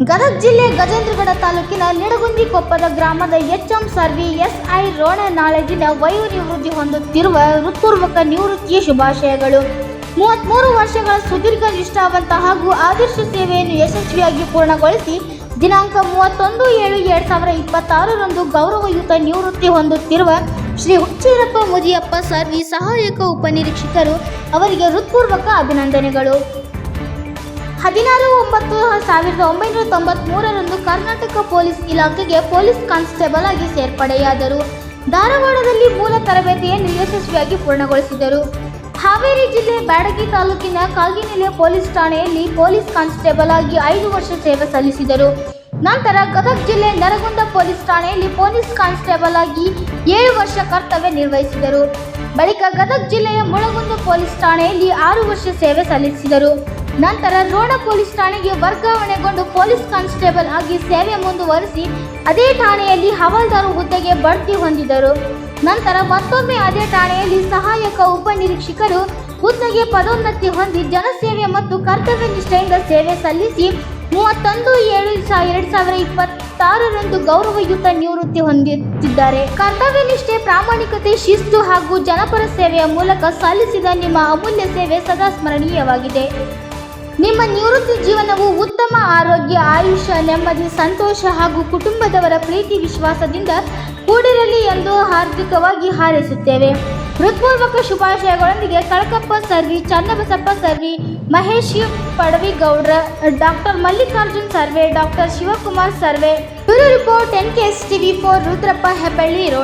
ಗದಗ ಜಿಲ್ಲೆ ಗಜೇಂದ್ರಗಡ ತಾಲೂಕಿನ ನಿಡಗುಂದಿ ಕೊಪ್ಪದ ಗ್ರಾಮದ ಎಚ್ಎಂ ಸರ್ವಿ ಎಸ್ಐ ರೋಣ ನಾಳೆದಿನ ವಯೋನಿವೃತ್ತಿ ಹೊಂದುತ್ತಿರುವ ಹೃತ್ಪೂರ್ವಕ ನಿವೃತ್ತಿಯ ಶುಭಾಶಯಗಳು. 33 ವರ್ಷಗಳ ಸುದೀರ್ಘ ನಿಷ್ಠಾವಂತ ಹಾಗೂ ಆದರ್ಶ ಸೇವೆಯನ್ನು ಯಶಸ್ವಿಯಾಗಿ ಪೂರ್ಣಗೊಳಿಸಿ ದಿನಾಂಕ 31/7/2026 ಗೌರವಯುತ ನಿವೃತ್ತಿ ಹೊಂದುತ್ತಿರುವ ಶ್ರೀ ಹುಚ್ಚೀರಪ್ಪ ಮುದಿಯಪ್ಪ ಸರ್ವಿ ಸಹಾಯಕ ಉಪನಿರೀಕ್ಷಕರು ಅವರಿಗೆ ಹೃತ್ಪೂರ್ವಕ ಅಭಿನಂದನೆಗಳು. 16/9/1993 ಕರ್ನಾಟಕ ಪೊಲೀಸ್ ಇಲಾಖೆಗೆ ಪೊಲೀಸ್ ಕಾನ್ಸ್ಟೇಬಲ್ ಆಗಿ ಸೇರ್ಪಡೆಯಾದರು. ಧಾರವಾಡದಲ್ಲಿ ಮೂಲ ತರಬೇತಿಯನ್ನು ಯಶಸ್ವಿಯಾಗಿ ಪೂರ್ಣಗೊಳಿಸಿದರು. ಹಾವೇರಿ ಜಿಲ್ಲೆ ಬ್ಯಾಡಗಿ ತಾಲೂಕಿನ ಕಾಗಿನೆಲೆ ಪೊಲೀಸ್ ಠಾಣೆಯಲ್ಲಿ ಪೊಲೀಸ್ ಕಾನ್ಸ್ಟೇಬಲ್ ಆಗಿ 5 ವರ್ಷ ಸೇವೆ ಸಲ್ಲಿಸಿದರು. ನಂತರ ಗದಗ ಜಿಲ್ಲೆ ನರಗುಂದ ಪೊಲೀಸ್ ಠಾಣೆಯಲ್ಲಿ ಪೊಲೀಸ್ ಕಾನ್ಸ್ಟೇಬಲ್ ಆಗಿ 7 ವರ್ಷ ಕರ್ತವ್ಯ ನಿರ್ವಹಿಸಿದರು. ಬಳಿಕ ಗದಗ ಜಿಲ್ಲೆಯ ಮುಳಗುಂದ ಪೊಲೀಸ್ ಠಾಣೆಯಲ್ಲಿ 6 ವರ್ಷ ಸೇವೆ ಸಲ್ಲಿಸಿದರು. ನಂತರ ರೋಣ ಪೊಲೀಸ್ ಠಾಣೆಗೆ ವರ್ಗಾವಣೆಗೊಂಡು ಪೊಲೀಸ್ ಕಾನ್ಸ್ಟೇಬಲ್ ಆಗಿ ಸೇವೆ ಮುಂದುವರಿಸಿ ಅದೇ ಠಾಣೆಯಲ್ಲಿ ಹವಾಲ್ದಾರ್ ಹುದ್ದೆಗೆ ಬಡ್ತಿ ಹೊಂದಿದರು. ನಂತರ ಮತ್ತೊಮ್ಮೆ ಅದೇ ಠಾಣೆಯಲ್ಲಿ ಸಹಾಯಕ ಉಪನಿರೀಕ್ಷಕರು ಹುದ್ದೆಗೆ ಪದೋನ್ನತಿ ಹೊಂದಿ ಜನಸೇವೆ ಮತ್ತು ಕರ್ತವ್ಯ ನಿಷ್ಠೆಯಿಂದ ಸೇವೆ ಸಲ್ಲಿಸಿ 31/7/2026 ಗೌರವಯುತ ನಿವೃತ್ತಿ ಹೊಂದುತ್ತಿದ್ದಾರೆ. ಕರ್ತವ್ಯ ನಿಷ್ಠೆ, ಪ್ರಾಮಾಣಿಕತೆ, ಶಿಸ್ತು ಹಾಗೂ ಜನಪರ ಸೇವೆಯ ಮೂಲಕ ಸಲ್ಲಿಸಿದ ನಿಮ್ಮ ಅಮೂಲ್ಯ ಸೇವೆ ಸದಾ ಸ್ಮರಣೀಯವಾಗಿದೆ. ನಿಮ್ಮ ನಿವೃತ್ತಿ ಜೀವನವು ಉತ್ತಮ ಆರೋಗ್ಯ, ಆಯುಷ್ಯ, ನೆಮ್ಮದಿ, ಸಂತೋಷ ಹಾಗೂ ಕುಟುಂಬದವರ ಪ್ರೀತಿ ವಿಶ್ವಾಸದಿಂದ ಕೂಡಿರಲಿ ಎಂದು ಹಾರ್ದಿಕವಾಗಿ ಹಾರೈಸುತ್ತೇವೆ. ಹೃತ್ಪೂರ್ವಕ ಶುಭಾಶಯಗಳೊಂದಿಗೆ Kalakappa Sarvi, Channabasappa Sarvi, Mahesh Padavigowdra, doctor Mallikarjun Sarve, doctor Shivakumar Sarve. Bureau report NKS TV4 Rudrappa Hebballi Ron.